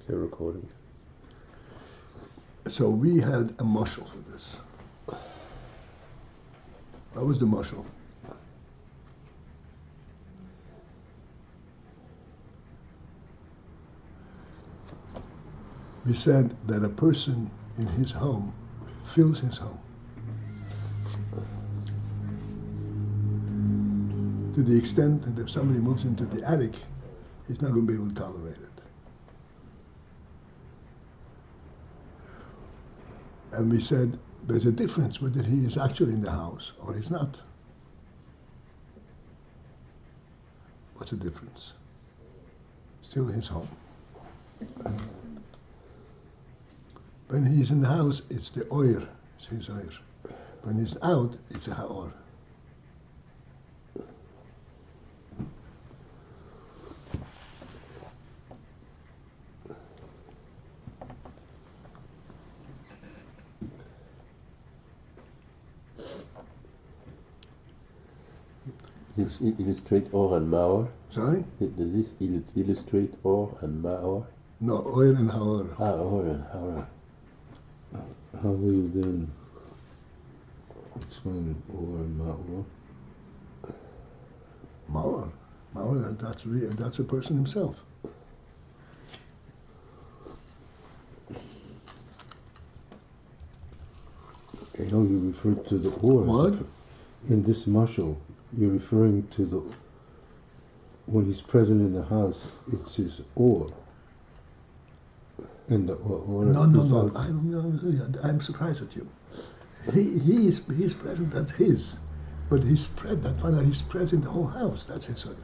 Still recording. So we had a mashal for this. What was the mashal? We said that a person in his home fills his home to the extent that if somebody moves into the attic, he's not going to be able to tolerate it. And we said there's a difference whether he is actually in the house or he's not. What's the difference? Still his home. When he's in the house, it's the oir, it's his oir. When he's out, it's a haor. Does this illustrate or and ma'or? Sorry? Does this illustrate or and ma'or? No, oir and haor. Ah, or and haor. How will you then explain or and ma'or? Ma'or. Ma'or, that's a person himself. I know you referred to the or. What? In this mashal, you're referring to the when he's present in the house, it's his or. And the or No. I'm surprised at you. He is present. That's his, but he's present. That's why he's present in the whole house. That's his oir.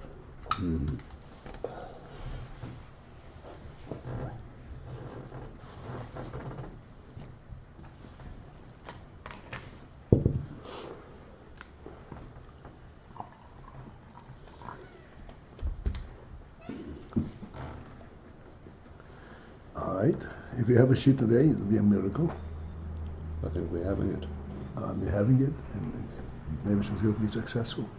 Mm-hmm. All right. If we have a sheet today, it'll be a miracle. I think we're having it. We're having it, and maybe it'll be successful.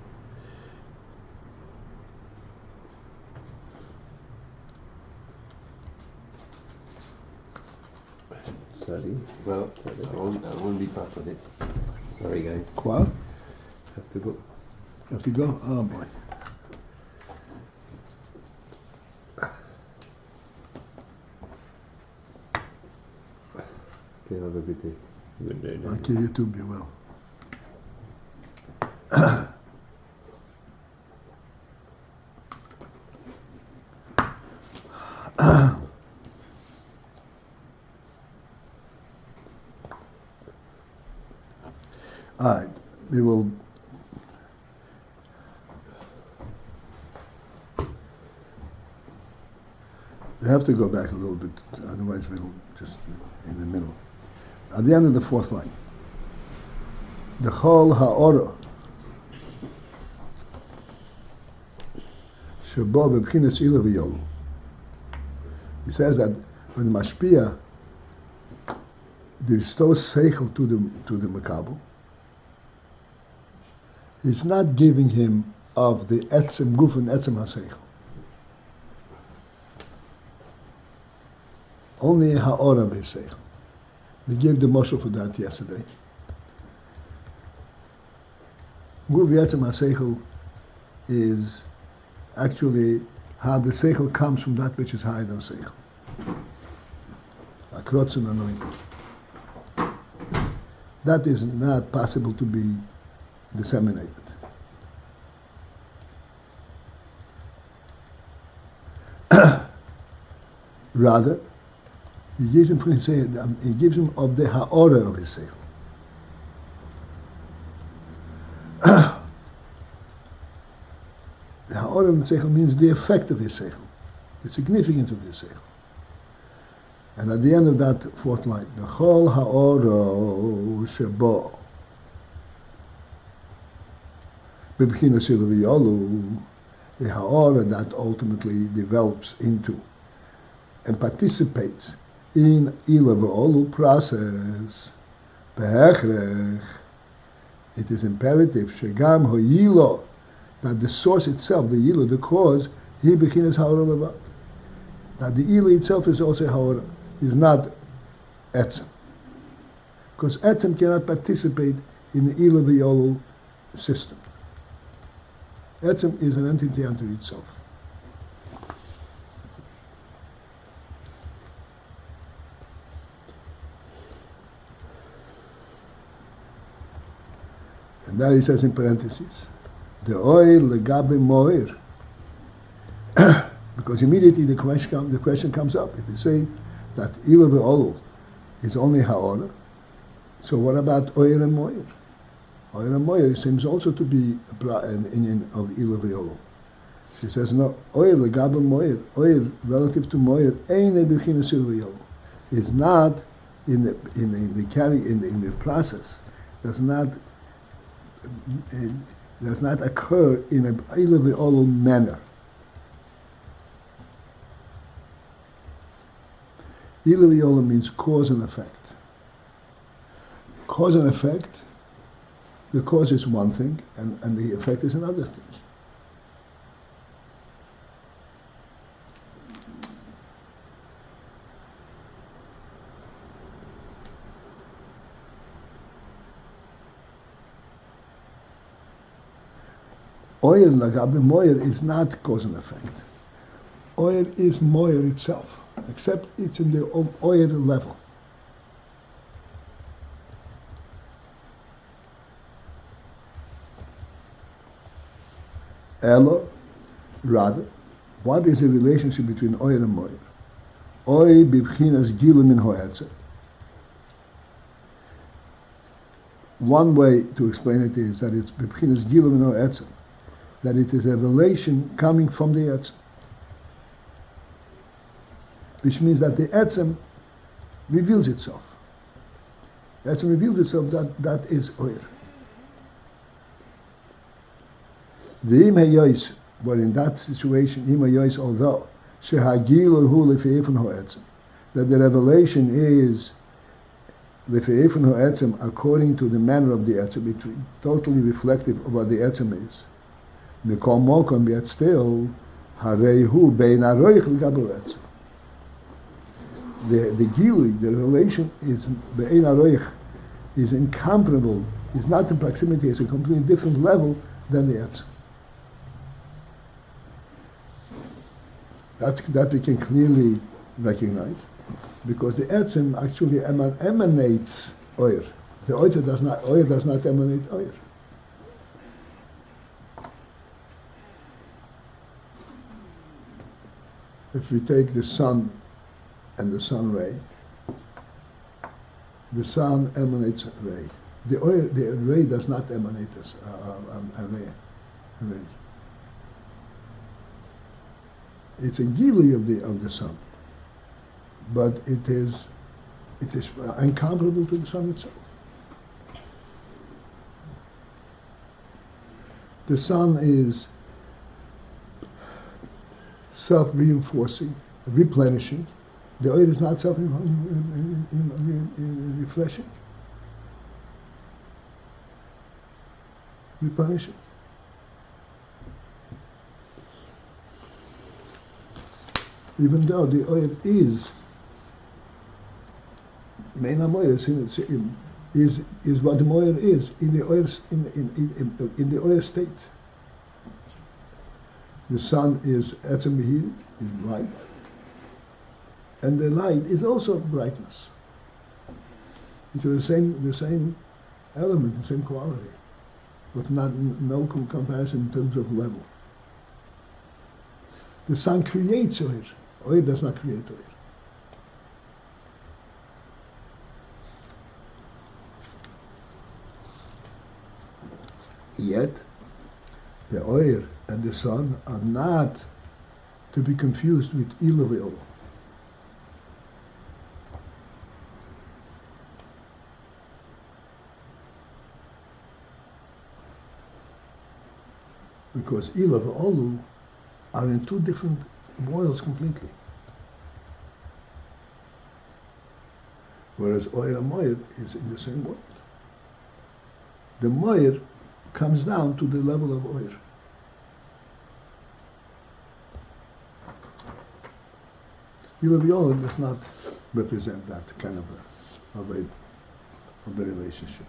Sadly, well, I won't be part of it. Sorry, guys. What? Have to go. Have to go? Oh boy. Okay, have a good day. Good day. Okay, you too, be well. All right, we will. We have to go back a little bit, otherwise we'll just in the middle. At the end of the fourth line, the chol ha'ora shebo b'bchinas ila v'yolu. He says that when mashpia bestows sechel to the makabel, he's not giving him of the etzem guf and etzem hasechel. Only ha'ora b'sechel. We gave the mashal for that yesterday. Guf etzem hasechel is actually how the sechel comes from that which is higher than sechel. Akrotz and anointing. That is not possible to be disseminated. Rather, he gives him of the ha'ora of his sechel. The ha'ora of the sechel means the effect of his sechel, the significance of his sechel. And at the end of that fourth line, the chol ha'ora shebo b'bchinas ila v'yolu, the ha'ora that ultimately develops into and participates in ila v'olu process, be'echrech, it is imperative, shegam ho'yilo, that the source itself, the yilo, the cause, he b'chinas ha'ora levad. that the Ila itself is also Haora, is not Etzem. Because Etzem cannot participate in the Ila V'Yolul system. Etzem is an entity unto itself. And then he says in parentheses, the oil legabe moir. Because immediately the question comes up. If you say that Ila ve'olu is only ha'ora, so what about oir and moir? Oir and moir seems also to be an union of Ila ve'olu. She says no. Oir legabe moir. Oir relative to moir eine b'chinas Ila ve'olu. Is not in the process. Does not occur in a Ila ve'olu manner. Ila ve'olu means cause and effect. Cause and effect, the cause is one thing, and the effect is another thing. Oil lagabe moyer is not cause and effect. Oil is moyer itself, except it's in the oil level. Elo, rather, what is the relationship between oil and moyer? Oil bibchinas gilu min ho'etzem. One way to explain it is that it's bibchinas gilu min ho'etzem, that it is a revelation coming from the etzem, which means that the etzem reveals itself. The etzem reveals itself that is oil. The im hayois, but in that situation, im hayois, although shehagilu hu lefeifun ho'etzem, that the revelation is lefeifun ho'etzem according to the manner of the etzem, it's totally reflective of what the etzem is. Mikol mokom, yet still, hareihu bein aroich l'gabel etzem. The gilui, the relation is bein aroich, is incomparable, is not in proximity, it's a completely different level than the etzem. That we can clearly recognize, because the etzem actually emanates oir. The oir does not emanate oir. If we take the sun and the sun ray, the sun emanates ray. The ray does not emanate a ray. It's a gilui of the sun, but it is incomparable to the sun itself. The sun is self-reinforcing, replenishing. The oil is not self-refreshing, replenishing. Even though the oil is main moyer is what the moyer is in the oil in the oil state. The sun is etzem behir, is light, and the light is also brightness. It's the same element, the same quality, but no comparison in terms of level. The sun creates oil. Oil does not create oil. Yet, the oil and the sun are not to be confused with Ila ve'olu. Because Ila ve'olu are in two different worlds completely. Whereas oil and moyer is in the same world. The moyer comes down to the level of oil. Gila Viola does not represent that kind of a relationship.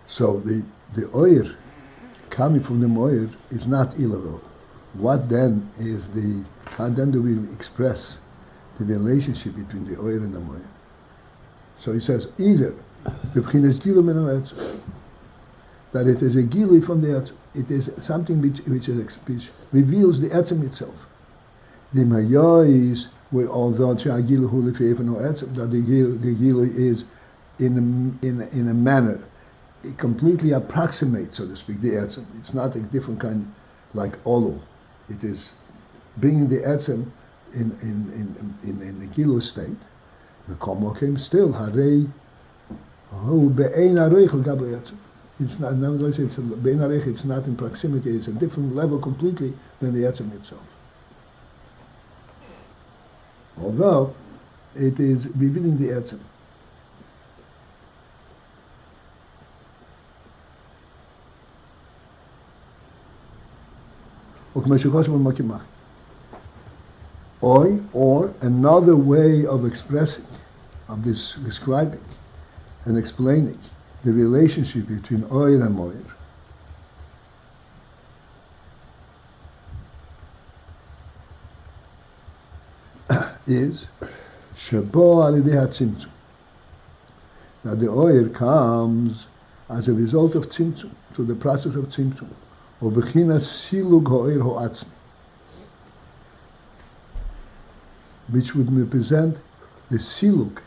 So the oyer coming from the moyer is not ilavil. What then is how then do we express the relationship between the oyer and the moyer? So he says either that it is a gili from the etzem, it is something which reveals the etzem itself. The mayos, where although that the gili is in a manner, it completely approximates, so to speak, the etzem. It's not a different kind like olu. It is bringing the etzem in the gilo state. The komokim still harei hu be'ein areichel gabo etzem. It's not. In other words, it's be'ein areichel. It's not in proximity. It's a different level completely than the etzem itself. Although it is revealing the etzem. Or another way of expressing, of this describing and explaining the relationship between oyer and moyer is shebo alidei hatzimtzum. Now the oyer comes as a result of tzimtzum, through the process of tzimtzum. Or bechinas silug ha'oyer ha'atzmi, which would represent the silug,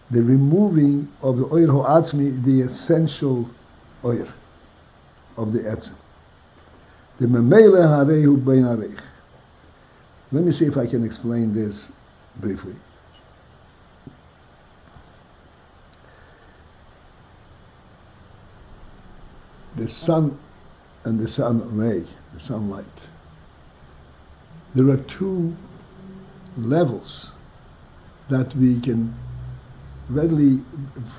the removing of the oyer ha'atzmi, the essential oyer of the etzem. The memele harehu bein hareich. Let me see if I can explain this briefly. The sun and the sun ray, the sunlight. There are two levels that we can readily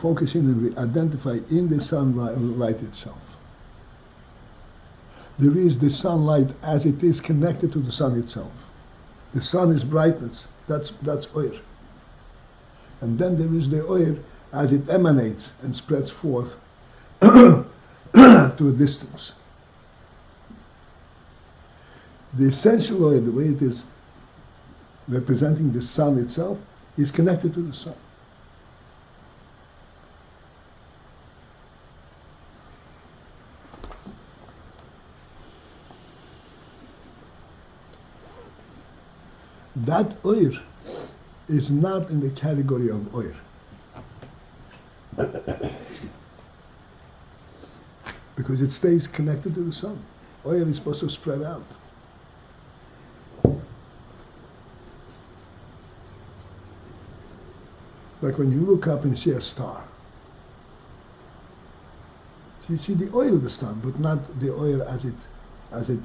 focus in and identify in the sunlight itself. There is the sunlight as it is connected to the sun itself. The sun is brightness, that's oyer. And then there is the oyer as it emanates and spreads forth to a distance. The essential oil, the way it is representing the sun itself, is connected to the sun. That oil is not in the category of oil. Because it stays connected to the sun. Oil is supposed to spread out. Like when you look up and see a star. So you see the oil of the star, but not the oil as it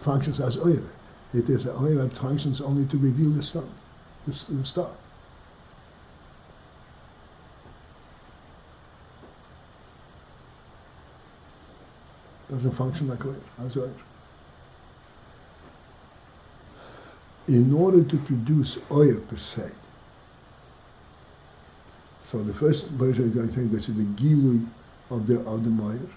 functions as oil. It is an oil that functions only to reveal the sun, the star. Doesn't function like oil, as oil. In order to produce oil per se, so the first version, I think, this is the gilui of the moyer.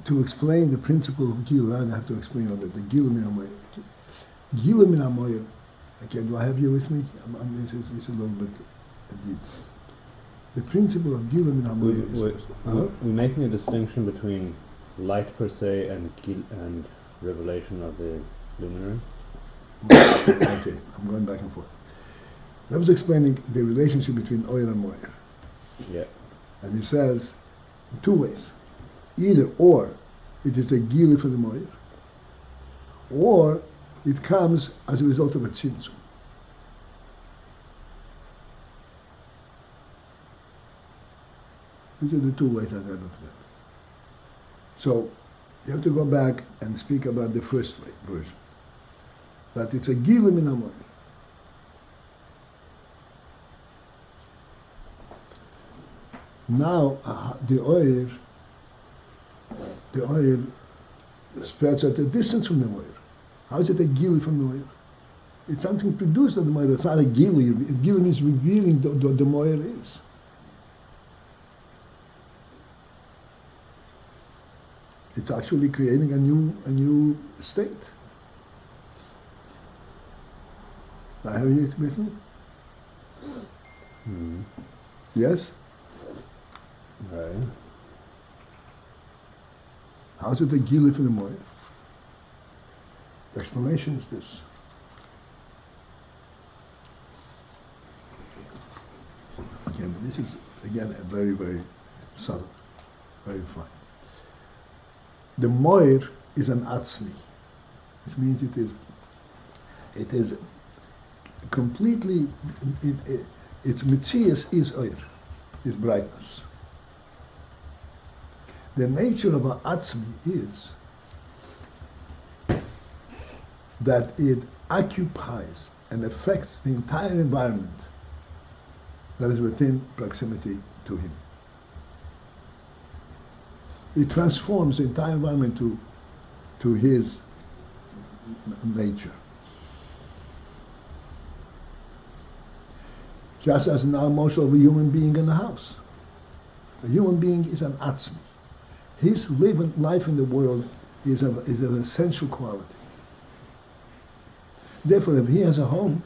To explain the principle of gilui, I have to explain a bit. The gilui min hamoyer. Gilui min hamoyer. Okay, do I have you with me? This is a little bit deep. The principle of gilui min hamoyer is. We're making a distinction between light per se and revelation of the luminary. Okay, I'm going back and forth. I was explaining the relationship between oyer and moyer. Yeah. And he says in two ways. Either or it is a gili for the moyer, or it comes as a result of a tzimtzum. These are the two ways I got of that. So you have to go back and speak about the first version. That it's a gili min hamoyer. Now the oil spreads at a distance from the moir. How is it a gili from the moir? It's something produced at the moir. It's not a gili. Gili means revealing what the moir is. It's actually creating a new state. Now, have you with me? Yes? Right. How is it a gili from the moir? The explanation is this. Okay, but this is again a very, very subtle, very fine. The moir is an atzmi, which means it is completely, its mitzias is oir, is brightness. The nature of an atzmi is that it occupies and affects the entire environment that is within proximity to him. It transforms the entire environment to his nature. Just as now most of a human being in the house. A human being is an atzmi. His life in the world is an essential quality. Therefore, if he has a home,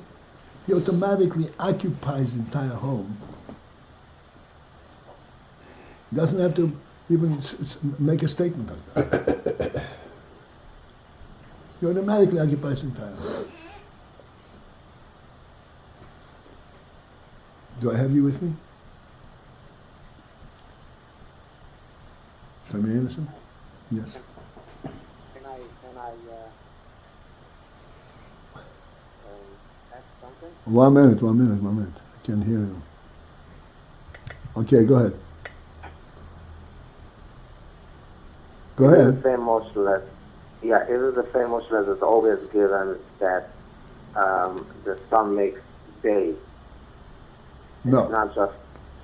he automatically occupies the entire home. He doesn't have to even make a statement like that. He automatically occupies the entire home. Do I have you with me? Sammy Anderson? Yes. Can I ask something? 1 minute. I can hear you. Okay, go ahead. Go ahead. Is it the famous lesson that's always given that the sun makes day? No. It's not just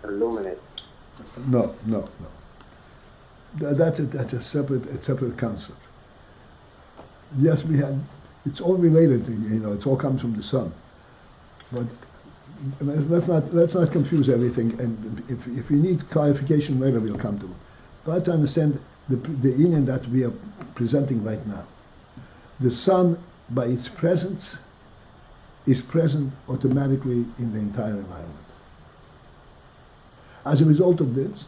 illuminate. No. That's a separate concept. Yes, it's all related, it all comes from the sun. But let's not confuse everything, and if we need clarification later, we'll come to it. But to understand the union that we are presenting right now. The sun, by its presence, is present automatically in the entire environment. As a result of this,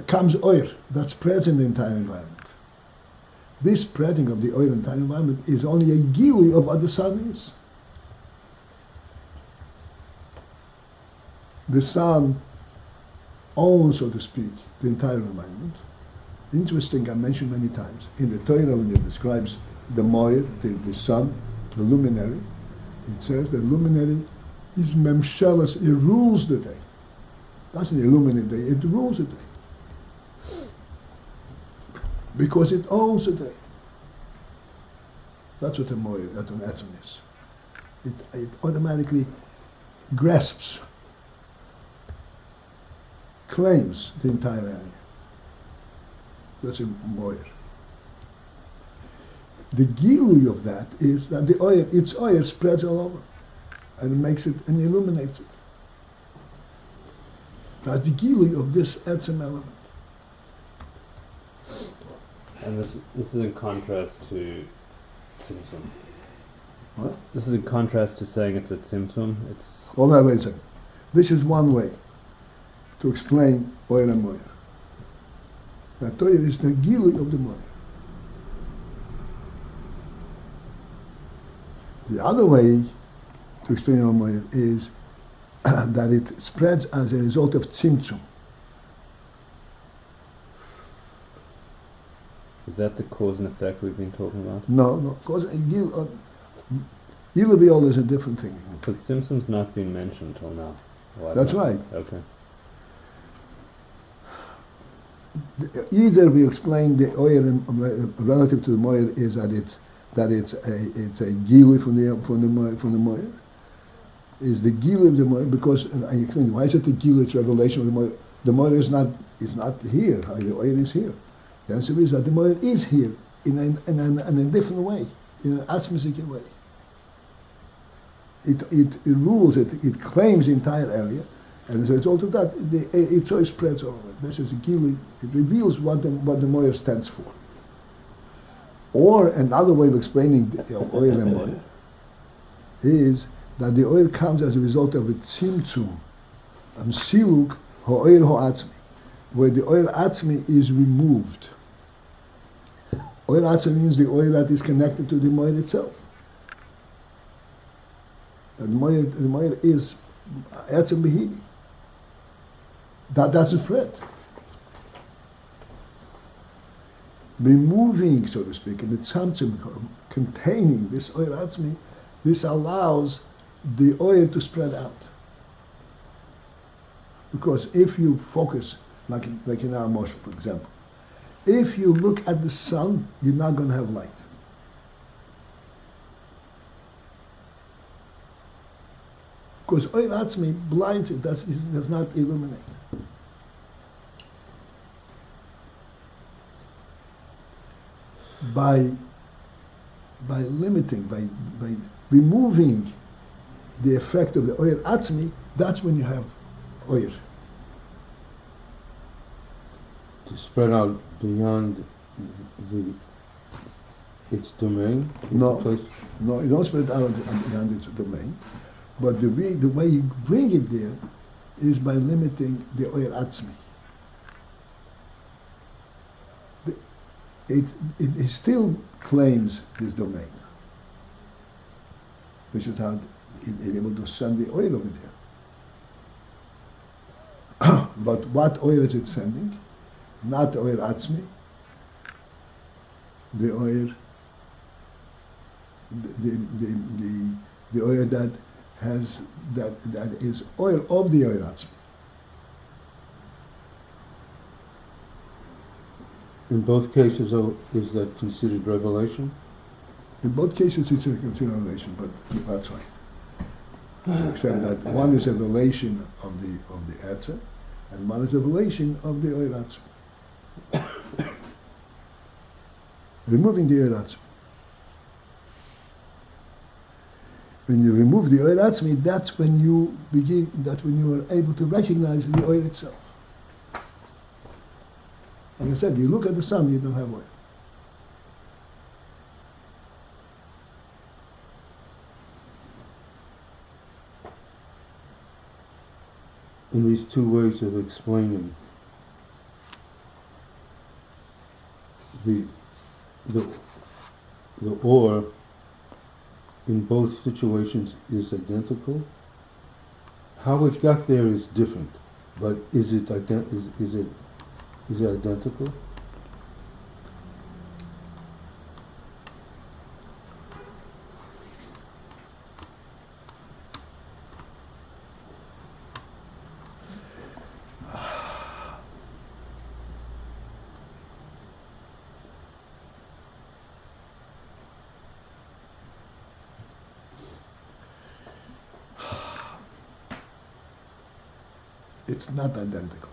comes oil that spreads in the entire environment. This spreading of the oil in the entire environment is only a gili of what the sun is. The sun owns, so to speak, the entire environment. Interesting, I mentioned many times, in the Torah when it describes the moir, the sun, the luminary, it says the luminary is memshelas, it rules the day. Doesn't illuminate the day, it rules the day. Because it owns the day. That's what a moir, that an atom is. It automatically grasps, claims the entire area. That's a moir. The gilui of that is that its oil spreads all over and makes it and illuminates it. That's the gilui of this etzem element. And this is in contrast to Tzimtzum. What? This is in contrast to saying it's a Tzimtzum. It's Hold on, wait a second. This is one way to explain oil and moir. That oil is the gilui of the moir. The other way to explain oil and moir is that it spreads as a result of tzimtzum. Is that the cause and effect we've been talking about? No, because gilui is a different thing. Because Tzimtzum's not been mentioned till now. That's right. Okay. Either we explain the oil relative to the moir is that it's a gilui from the moir. Is the gilui of the moir because I explain why is it the gilui? It's revelation of the moir the moyer is not here. The oil is here. The answer is that the moyer is here in a different way, in an atmospheric way. It rules it. It claims the entire area, and as a result of that, it so spreads over. This is a gili. It reveals what the moyer stands for. Or another way of explaining the oil and moyer is that the oil comes as a result of a tzimtzum, siluk ha'oil ha'atzmi, where the oil atzmi is removed. Oil atzmi means the oil that is connected to the moyer itself. The moyer is atzm behimi. That doesn't spread. Removing, so to speak, and the tzimtzum containing this oil atzmi, this allows the oil to spread out. Because if you focus, like in our motion, for example, if you look at the sun, you're not going to have light. Because oil atzmi blinds it, does not illuminate. By limiting, by removing the effect of the oil atzmi, that's when you have oil. To spread out beyond its domain? No, you don't spread out beyond its domain. But the way you bring it there is by limiting the oil atzmi. It still claims this domain, which is how it's able to send the oil over there. But what oil is it sending? Not the oil atzmi, the oil, the oil that is oil of the oil atzmi. In both cases, is that considered revelation? In both cases, it's considered revelation, but that's right. Except that one is a relation of the Etzer, and one is a relation of the oil atzmi. Removing the oil atzmi. When you remove the oil atzmi, that's when you are able to recognize the oil itself. Like I said, you look at the sun, you don't have oil. In these two ways of explaining the or in both situations is identical. How it got there is different, but is it identical? It's not identical.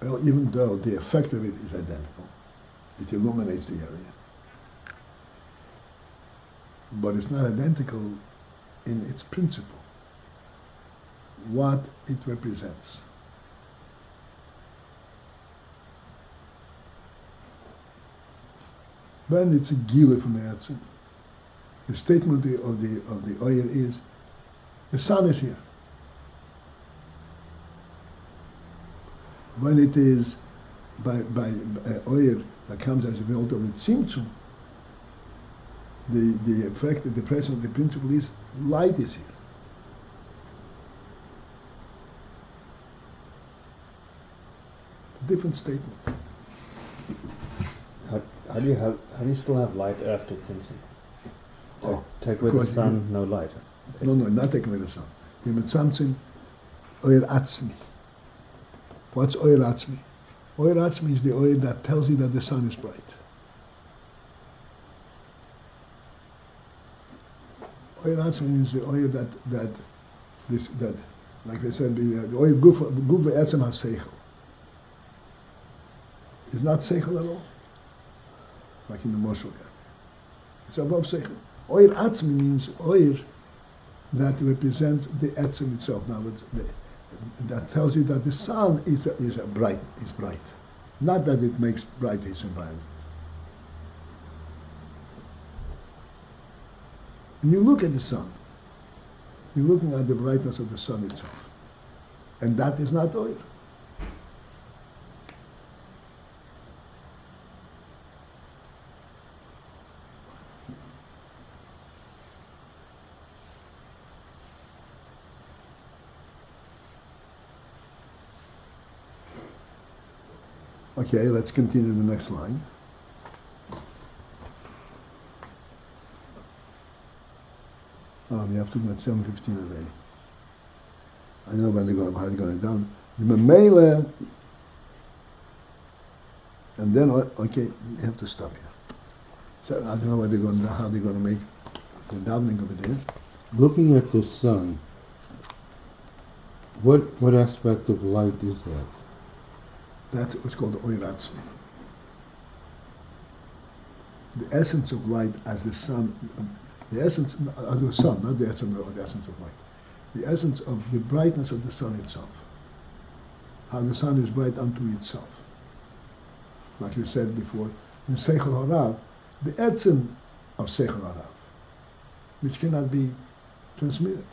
Well, even though the effect of it is identical, it illuminates the area. But it's not identical in its principle, what it represents. When it's a gila from the Etzer, the statement of the oyer is, the sun is here. When it is by oyer that comes as a result of the tzimtzum, the effect, the presence of the principle is light is here. It's a different statement. How do you still have light after tzimtzum? Take away the sun, no light. No, not taking away the sun. You mean tzimtzum, oyer atzmi. What's oyer atzmi? Oyer atzmi is the oyer that tells you that the sun is bright. Oyer atzmi is the oyer that like I said, the oyer gufa etzem ha-sechel. is not sechel at all, like in the Moshel. It's above sechel. Oir atzmi means oir that represents the etzem itself. Now, that tells you that the sun is bright. Not that it makes bright his environment. When you look at the sun, you're looking at the brightness of the sun itself. And that is not oil. Okay, let's continue the next line. We have to go at 7:15 already. I know when they're going, how they're going down. The Memele, and then, okay, you have to stop here. So I don't know what they're going, how they're going to make the davening over there. Looking at the sun, what aspect of light is that? That's what's called the oiratzmi. The essence of light as the sun, the essence of the sun, not the essence of light. The essence of the brightness of the sun itself. How the sun is bright unto itself. Like you said before, in sechel harav, the etzem of sechel harav, which cannot be transmitted.